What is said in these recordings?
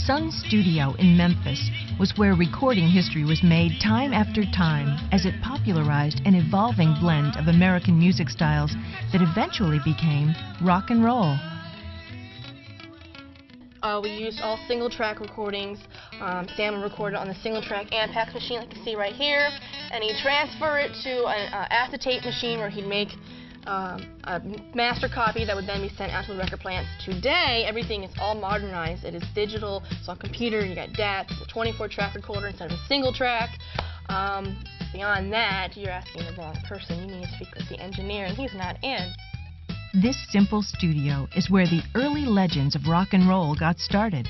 Sun Studio in Memphis was where recording history was made time after time as it popularized an evolving blend of American music styles that eventually became rock and roll. We used all single-track recordings. Sam would record it on the single-track Ampex machine, like you see right here, and he'd transfer it to an acetate machine where he'd make a master copy that would then be sent out to the record plants. Today, everything is all modernized. It is digital. It's on computer. You got DATs. It's a 24-track recorder instead of a single track. Beyond that, you're asking the wrong person. You need to speak with the engineer, and he's not in. This simple studio is where the early legends of rock and roll got started.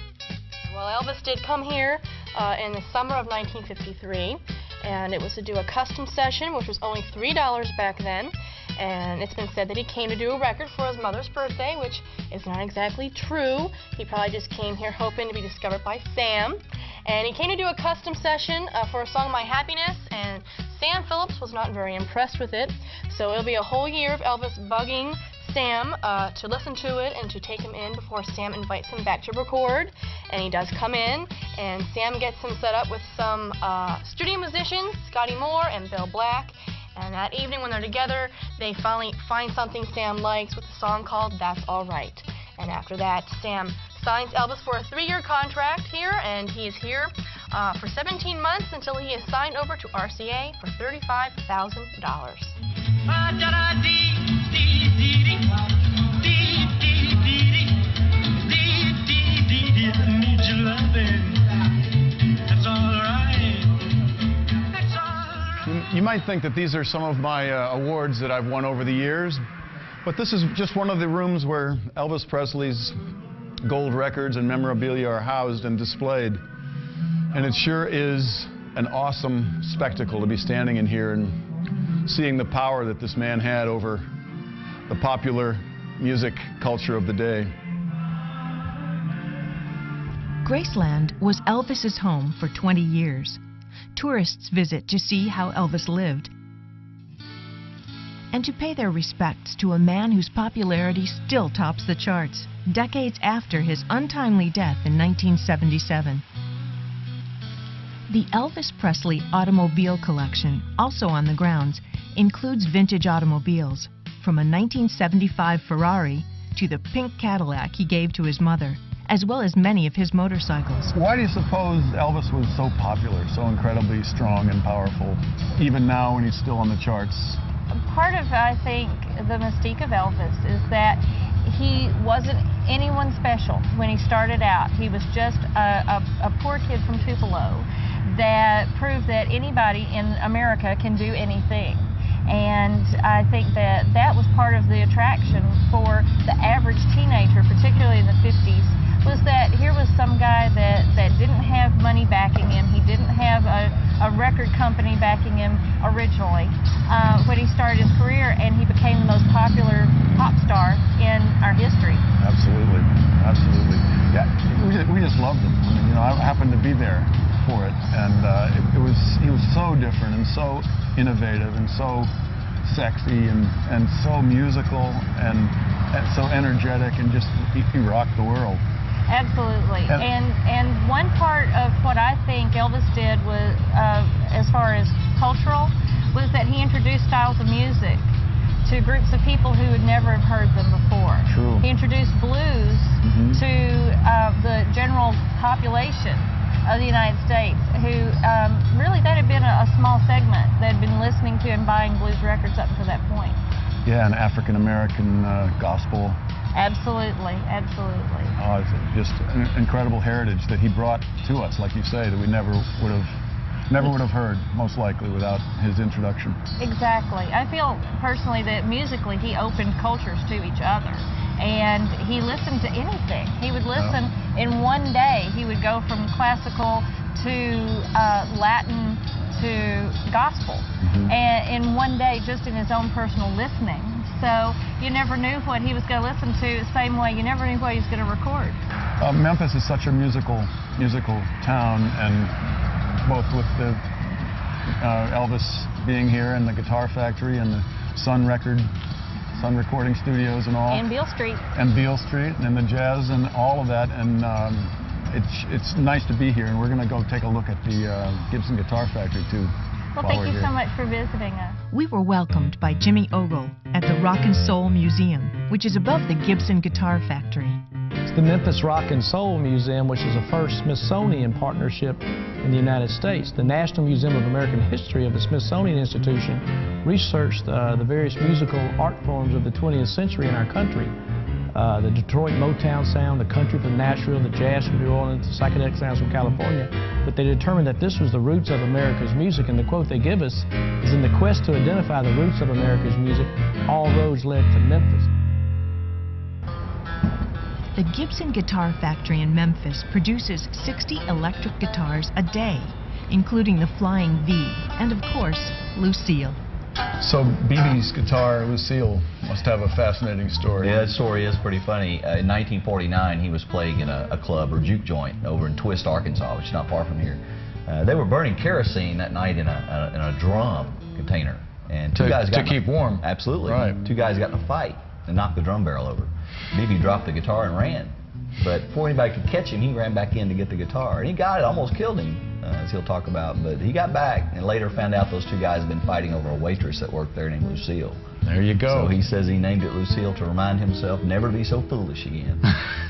Well, Elvis did come here in the summer of 1953, and it was to do a custom session, which was only $3 back then. And it's been said that he came to do a record for his mother's birthday, which is not exactly true. He probably just came here hoping to be discovered by Sam. And he came to do a custom session for a song, My Happiness, and Sam Phillips was not very impressed with it. So it'll be a whole year of Elvis bugging Sam to listen to it and to take him in before Sam invites him back to record. And he does come in, and Sam gets him set up with some studio musicians, Scotty Moore and Bill Black. And that evening when they're together, they finally find something Sam likes with a song called That's All Right. And after that, Sam signs Elvis for a 3-year contract here, and he is here for 17 months until he is signed over to RCA for $35,000. You might think that these are some of my awards that I've won over the years, but this is just one of the rooms where Elvis Presley's gold records and memorabilia are housed and displayed. And it sure is an awesome spectacle to be standing in here and seeing the power that this man had over the popular music culture of the day. Graceland was Elvis's home for 20 years. Tourists visit to see how Elvis lived and to pay their respects to a man whose popularity still tops the charts, decades after his untimely death in 1977. The Elvis Presley Automobile Collection, also on the grounds, includes vintage automobiles, from a 1975 Ferrari to the pink Cadillac he gave to his mother, as well as many of his motorcycles. Why do you suppose Elvis was so popular, so incredibly strong and powerful, even now when he's still on the charts? Part of, I think, the mystique of Elvis is that he wasn't anyone special when he started out. He was just a poor kid from Tupelo that proved that anybody in America can do anything. And I think that that was part of the attraction for the average teenager, particularly in the 50s, was that here was some guy that didn't have money backing him. He didn't have a record company backing him originally when he started his career, and he became the most popular pop star in our history. Absolutely, absolutely. Yeah, we just loved him. I mean, you know, I happened to be there for it, and he was so different and so innovative and so sexy and so musical and so energetic, and just he rocked the world. Absolutely. And one part of what I think Elvis did was, as far as cultural, was that he introduced styles of music to groups of people who would never have heard them before. True. He introduced blues to the general population of the United States, who really that had been a small segment that had been listening to and buying blues records up to that point. Yeah, and African-American gospel. Absolutely, absolutely. Oh, it's just an incredible heritage that he brought to us, like you say, that we never would have heard, most likely, without his introduction. Exactly. I feel personally that musically he opened cultures to each other, and he listened to anything. He would listen in one day. He would go from classical to Latin to gospel, and in one day, just in his own personal listening. So you never knew what he was going to listen to, the same way you never knew what he was going to record. Memphis is such a musical town, and both with the Elvis being here and the Guitar Factory and the Sun recording studios and all. And Beale Street. And Beale Street and the jazz and all of that, and it's nice to be here, and we're going to go take a look at the Gibson Guitar Factory too. Well, thank you so much for visiting us. We were welcomed by Jimmy Ogle at the Rock and Soul Museum, which is above the Gibson Guitar Factory. It's the Memphis Rock and Soul Museum, which is the first Smithsonian partnership in the United States. The National Museum of American History of the Smithsonian Institution researched the various musical art forms of the 20th century in our country. The Detroit Motown sound, the country from Nashville, the jazz from New Orleans, the psychedelic sounds from California. But they determined that this was the roots of America's music, and the quote they give us is, "In the quest to identify the roots of America's music, all roads led to Memphis." The Gibson Guitar Factory in Memphis produces 60 electric guitars a day, including the Flying V and, of course, Lucille. So BB's guitar, Lucille, must have a fascinating story. Yeah, that story is pretty funny. In 1949, he was playing in a club or juke joint over in Twist, Arkansas, which is not far from here. They were burning kerosene that night in a drum container, and two guys got keep warm. Absolutely. Right. Two guys got in a fight and knocked the drum barrel over. BB dropped the guitar and ran, but before anybody could catch him, he ran back in to get the guitar, and he got it, almost killed him. As he'll talk about, but he got back and later found out those two guys had been fighting over a waitress that worked there named Lucille. There you go. So he says he named it Lucille to remind himself never to be so foolish again.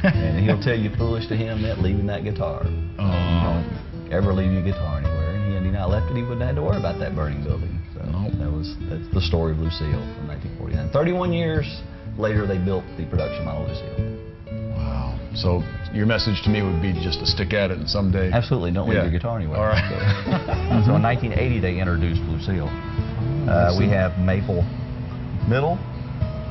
And he'll tell you foolish to him meant leaving that guitar. Oh. You don't ever leave your guitar anywhere. And had he not left it, he wouldn't have had to worry about that burning building. So that's the story of Lucille from 1949. 31 years later, they built the production model Lucille. Wow. So your message to me would be just to stick at it and someday... Absolutely, don't leave your guitar anywhere. All right. So in 1980, they introduced Lucille. We have maple middle,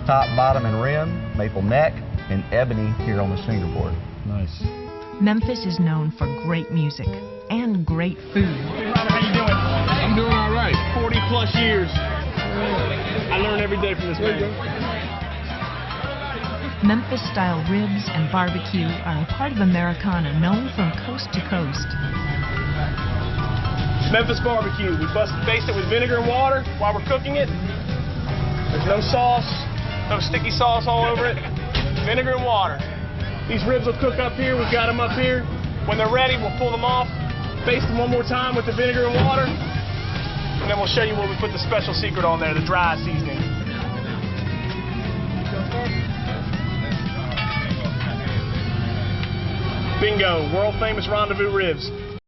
top, bottom, and rim, maple neck, and ebony here on this fingerboard. Nice. Memphis is known for great music and great food. Hey, Robert, how you doing? I'm doing all right. 40 plus years. I learn every day from this man. Memphis-style ribs and barbecue are a part of Americana known from coast to coast. Memphis barbecue. We baste it with vinegar and water while we're cooking it. There's no sauce, no sticky sauce all over it. Vinegar and water. These ribs will cook up here. We've got them up here. When they're ready, we'll pull them off, baste them one more time with the vinegar and water, and then we'll show you where we put the special secret on there, the dry seasoning. Bingo, world famous rendezvous ribs.